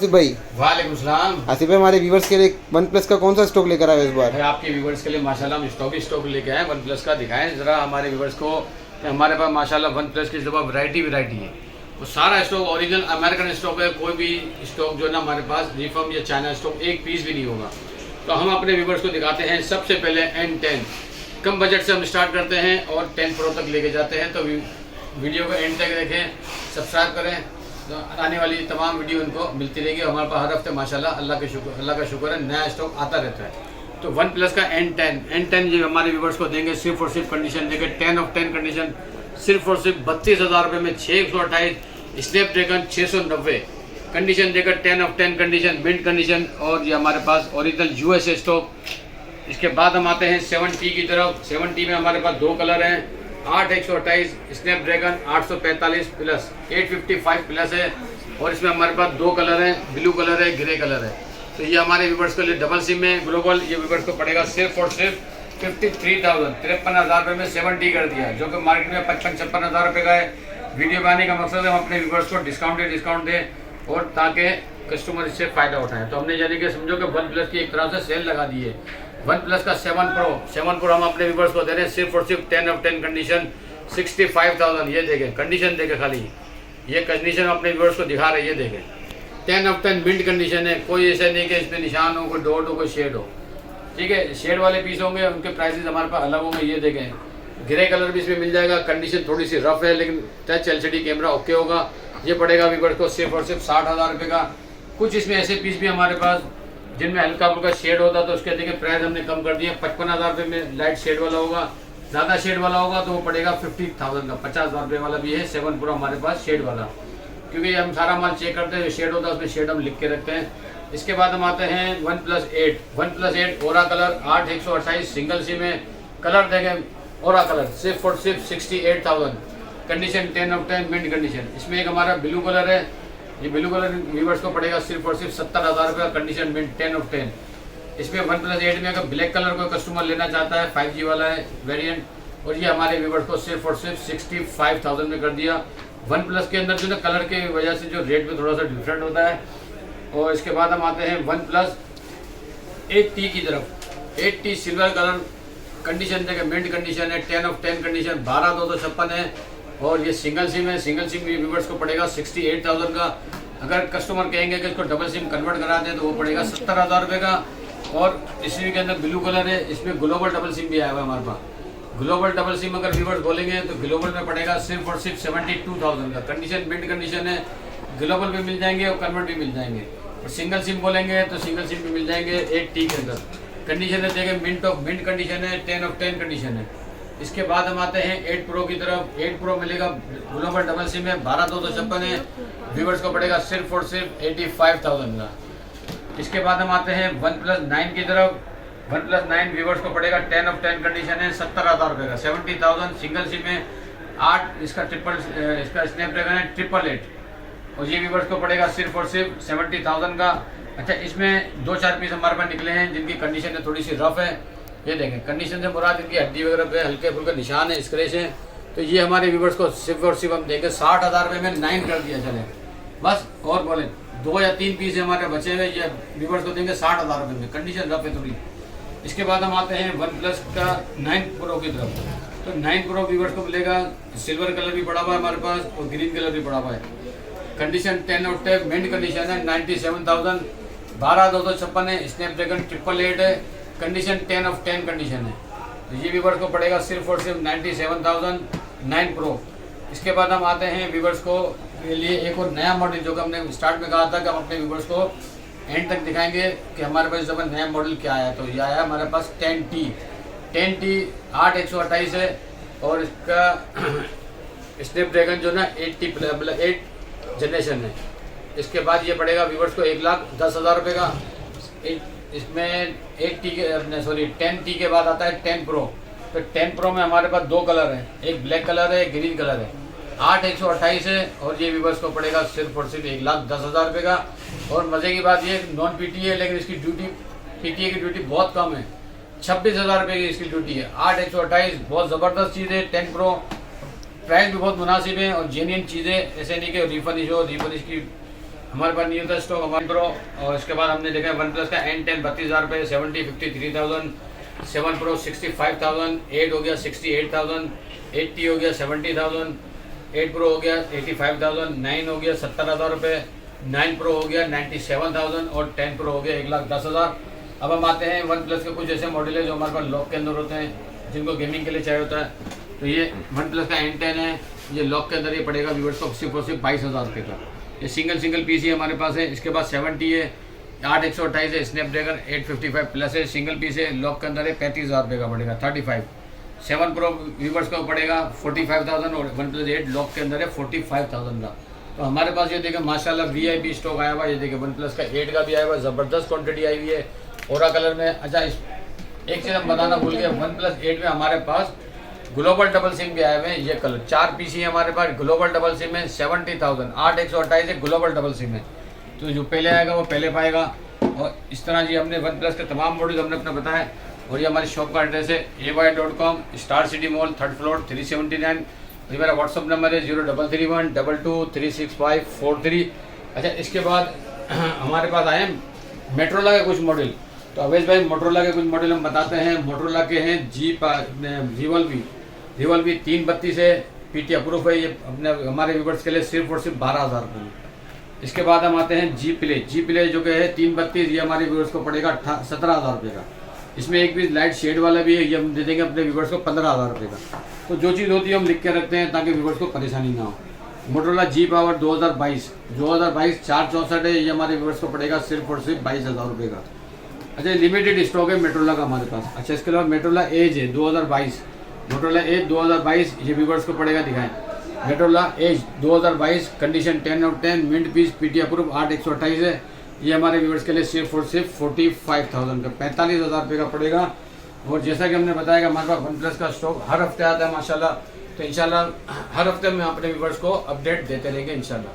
आसिफ भाई। वालेकुम सलाम। आसिफ भाई, हमारे व्यूवर्स के लिए वन प्लस का कौन सा स्टॉक लेकर आए इस बार? भाई आपके व्यूवर्स के लिए माशाल्लाह हम स्टॉक लेके आए वन प्लस का। दिखाएं ज़रा हमारे व्यूवर्स को कि हमारे पास माशाल्लाह वन प्लस की जब वैरायटी है। वो सारा स्टॉक ओरिजिनल अमेरिकन स्टॉक है। कोई भी स्टॉक जो है ना हमारे पास रिफर्म या चाइना स्टॉक एक पीस भी नहीं होगा। तो हम अपने व्यूवर्स को दिखाते हैं। सबसे पहले N10 कम बजट से हम स्टार्ट करते हैं और 10 प्रो तक लेके जाते हैं। तो वीडियो को एंड तक देखें, सब्सक्राइब करें, तो आने वाली तमाम वीडियो उनको मिलती रहेगी। हमारे पास हर हफ्ते माशाल्लाह अल्लाह का शुक्र है नया स्टॉक आता रहता है। तो वन प्लस का N10 जो हमारे व्यूवर्स को देंगे सिर्फ और सिर्फ कंडीशन देंगे 10 ऑफ 10 कंडीशन, सिर्फ और सिर्फ 32,000 रुपये में 628 स्नैपड्रैगन 690 कंडीशन देकर 10 ऑफ 10 कंडीशन मिंट कंडीशन। और ये हमारे पास ओरिजिनल USA स्टॉक। इसके बाद हम आते हैं 7T की तरफ। 7T में हमारे पास दो कलर हैं, 8/128 स्नैपड्रैगन 845 प्लस 855 प्लस है। और इसमें हमारे पास दो कलर हैं, ब्लू कलर है, ग्रे कलर है। तो ये हमारे व्यूवर्स के लिए डबल सिम में ग्लोबल। ये व्यूवर्स को पड़ेगा सिर्फ और सिर्फ 53,000 रुपये में 7T कर दिया, जो कि मार्केट में 55-56 रुपये का है। वीडियो बनाने का मकसद है हम अपने व्यूवर्स को डिस्काउंट दें और ताकि कस्टमर इससे फ़ायदा उठाएं। तो हमने यानी कि समझो कि वन प्लस की एक तरह से सेल लगा दी है। वन प्लस का 7 प्रो हम अपने व्यूवर्स को दे रहे हैं सिर्फ और सिर्फ 10 ऑफ 10 कंडीशन 65,000। ये देखें कंडीशन देखें, खाली ये कंडीशन अपने व्यूवर्स को दिखा रहे हैं। ये देखें 10 ऑफ 10 मिंट कंडीशन है। कोई ऐसा नहीं कि इसमें निशान हो, कोई डॉट हो, कोई शेड हो। ठीक है, शेड वाले पीस होंगे, उनके प्राइसेस हमारे पास अलग होंगे। ये देखें ग्रे कलर भी इसमें मिल जाएगा। कंडीशन थोड़ी सी रफ है लेकिन टच LCD कैमरा ओके होगा। ये पड़ेगा व्यूवर्स को सिर्फ और सिर्फ 60,000 रुपये का। कुछ इसमें ऐसे पीस भी हमारे पास जिनमें हल्का फुल्का शेड होता तो उसके देखिए प्राइस हमने कम कर दिया। 55,000 रुपये में लाइट शेड वाला होगा। ज़्यादा शेड वाला होगा तो वो पड़ेगा 50,000 का। 50,000 रुपये वाला भी है 7 प्रो हमारे पास शेड वाला, क्योंकि हम सारा माल चेक करते हैं। शेड होता है उसमें शेड हम लिख के रखते हैं। इसके बाद हम आते हैं वन प्लस 8 ओरा कलर 8/128 सिंगल सिम में। कलर देखें ओरा कलर सिर्फ और सिर्फ 68,000 कंडीशन 10 ऑफ 10 मिंट कंडीशन। इसमें एक हमारा ब्लू कलर है। ये ब्लू कलर व्यूवर्स को पड़ेगा सिर्फ और सिर्फ 70,000 रुपये कंडीशन मिंट 10 ऑफ 10। इसमें वन प्लस 8 में अगर ब्लैक कलर कोई कस्टमर लेना चाहता है 5G वाला है वेरिएंट, और ये हमारे व्यूवर्स को सिर्फ और सिर्फ 65,000 में कर दिया। वन प्लस के अंदर जो ना कलर की वजह से जो रेट में थोड़ा सा डिफरेंट होता है। और इसके बाद हम आते हैं वन प्लस 8T की तरफ। 8T सिल्वर कलर कंडीशन देखें मिंट कंडीशन है, 10 ऑफ 10 कंडीशन 12,256 है। और ये सिंगल सिम है। सिंगल सिम व्यूवर्स को पड़ेगा 68,000 का। अगर कस्टमर कहेंगे कि इसको डबल सिम कन्वर्ट करा दें तो वो पड़ेगा 70,000 रुपये का। और इसी के अंदर ब्लू कलर है। इसमें ग्लोबल डबल सिम भी आया हुआ है हमारे पास। ग्लोबल डबल सिम अगर व्यूवर्स बोलेंगे तो ग्लोबल में पड़ेगा सिर्फ और सिर्फ 72,000 का। कंडीशन मिंट कंडीशन है। ग्लोबल भी मिल जाएंगे और कन्वर्ट भी मिल जाएंगे। और सिंगल सिम बोलेंगे तो सिंगल सिम भी मिल जाएंगे 8T के अंदर। कंडीशन है देखें मिंट कंडीशन है, 10 ऑफ 10 कंडीशन है। इसके बाद हम आते हैं 8 प्रो की तरफ। 8 प्रो मिलेगा ग्लोबल डबल सिम है, 12,256 है। व्यूवर्स को पड़ेगा सिर्फ और सिर्फ 85,000 का। इसके बाद हम आते हैं वन प्लस 9 की तरफ। वन प्लस 9 व्यूवर्स को पड़ेगा 10 ऑफ 10 कंडीशन है 70,000 रुपये का। 70,000 सिंगल सिम है। 8 इसका स्नैपड्रैगन है 888। और ये व्यूवर्स को पड़ेगा सिर्फ और सिर्फ 70,000 का। अच्छा, इसमें 2-4 पीस हमारे पास निकले हैं जिनकी कंडीशन थोड़ी सी रफ है। ये देखें कंडीशन से मुराद इनकी हड्डी वगैरह पे हल्के फुल्के निशान है, स्क्रैच है। तो ये हमारे व्यूवर्स को सिर्फ और सिर्फ हम देंगे 60,000 रुपये में 9 कर दिया चले बस। और बोले 2 या 3 पीस हमारे बचे हुए, ये व्यूवर्स को देंगे 60,000 रुपये में। कंडीशन रफ है थोड़ी। इसके बाद हम आते हैं वन प्लस का 9 प्रो की तरफ। तो 9 प्रो व्यूवर्स को मिलेगा सिल्वर कलर भी पड़ा हुआ है हमारे पास और ग्रीन कलर भी पड़ा हुआ है। कंडीशन 10 ऑफ 10 मिंट कंडीशन है 97,000। 12,256 है। स्नैपड्रैगन 888 है। कंडीशन 10 ऑफ 10 कंडीशन है। तो ये व्यूवर्स को पड़ेगा सिर्फ और सिर्फ 97,000 9 प्रो। इसके बाद हम आते हैं व्यूवर्स को के लिए एक और नया मॉडल, जो कि हमने स्टार्ट में कहा था कि हम अपने व्यूवर्स को एंड तक दिखाएंगे कि हमारे पास जब नया मॉडल क्या आया। तो ये आया हमारे पास 10T 8/128 है। और इसका स्नैपड्रैगन जो ना 8 जनरेशन है। इसके बाद ये पड़ेगा व्यूवर्स को 1,10,000 रुपये का। इसमें 10T के बाद आता है 10 प्रो। तो 10 प्रो में हमारे पास दो कलर हैं, एक ब्लैक कलर है, एक ग्रीन कलर है। 8/128 है। और ये व्यूवर्स को पड़ेगा सिर्फ और सिर्फ 1,10,000 रुपये का। और मज़े की बात ये नॉन PT है लेकिन इसकी ड्यूटी PTA की ड्यूटी बहुत कम है। 26,000 रुपये की इसकी ड्यूटी है। 8/128 बहुत ज़बरदस्त चीज़ है। 10 प्रो प्राइस भी बहुत मुनासिब है और जेन्युइन चीज़ें, ऐसे नहीं कि रिफर्निश की हमारे पास नहीं होता स्टॉक हमारे प्रो। और इसके बाद हमने देखा वन प्लस का N10 32,000 रुपये, 70 53,000, 7 प्रो 65,000, 8 हो गया 68,000, 80 हो गया 70,000, 8 प्रो हो गया 85,000, 9 हो गया 70,000 रुपये, 9 प्रो हो गया 97,000 और 10 प्रो हो गया 1,10,000। अब हम आते हैं वन प्लस के कुछ ऐसे मॉडल है जो हमारे पास लॉक के अंदर होते हैं, जिनको गेमिंग के लिए चाहिए होता है। तो ये वन प्लस का N10 है, ये लॉक के अंदर ये पड़ेगा व्यूअर्स को सिर्फ और सिर्फ 22,000 रुपये का। ये सिंगल पीस ही हमारे पास है। इसके बाद 70 है, 8/128 है, स्नैपड्रैगन 855 प्लस है, सिंगल पीस है, लॉक के अंदर है, 35,000 रुपये का पड़ेगा 35। 7 प्रो व्यूअर्स को पड़ेगा 45,000 और वन प्लस 8 लॉक के अंदर है 45,000 का। तो हमारे पास ये देखें माशाल्लाह VIP स्टॉक आया हुआ है। ये देखें वन प्लस का 8 का भी आया हुआ है, ज़बरदस्त क्वान्टिटी आई हुई है ओरा कलर में। अच्छा एक चीज़ हम बताना भूल गए, वन प्लस 8 में हमारे पास ग्लोबल डबल सिम भी आए हुए हैं। ये कलर 4 पीस ही हमारे पास ग्लोबल डबल सिम है, 70,000, 8/128 है, ग्लोबल डबल सिम है। तो जो पहले आएगा वो पहले पाएगा। और इस तरह जी हमने वन प्लस के तमाम मॉडल हमने अपना बताया। और ये हमारी शॉप का एड्रेस है ay.com, star city mall, 3rd floor, 379। ये मेरा व्हाट्सअप नंबर है 0331 22 36543। अच्छा इसके बाद हमारे पास आए मेट्रोला के कुछ मॉडल। तो अवेश भाई मोटरोला के कुछ मॉडल हम बताते हैं। मोटरोला के हैं रिवॉल्वी 332 है, PT अप्रूव है। ये अपने हमारे व्यूवर्स के लिए सिर्फ और सिर्फ 12,000 रुपये में। इसके बाद हम आते हैं जी प्ले जो कि है 332, ये हमारे व्यूवर्स को पड़ेगा 17,000 रुपये का। इसमें एक भी लाइट शेड वाला भी है, ये हम दे देंगे अपने व्यूवर्स को 15,000 रुपये का। तो जो चीज़ होती है हम लिख के रखते हैं ताकि व्यूवर्स को परेशानी ना हो। मोटरोला जी पावर 2022 464 है, ये हमारे व्यूवर्स को पड़ेगा सिर्फ और सिर्फ 22,000 रुपये का। अच्छा लिमिटेड स्टॉक है मेट्रोला का हमारे पास। अच्छा इसके अलावा मेट्रोला एज है 2022, मोटरोला एज 2022 ये व्यूवर्स को पड़ेगा, दिखाएं। Motorola Edge 2022 condition 10/10, mint piece, PT approve 8/128 है। ये हमारे व्यूवर्स के लिए सिर्फ और सिर्फ 45,000 का 45,000 रुपये का पड़ेगा। और जैसा कि हमने बताया कि हमारे पास वन प्लस का स्टॉक हर हफ्ते आता है माशाल्लाह। तो इंशाल्लाह हर हफ्ते में अपने व्यूवर्स को अपडेट देते रहेंगे इंशाल्लाह।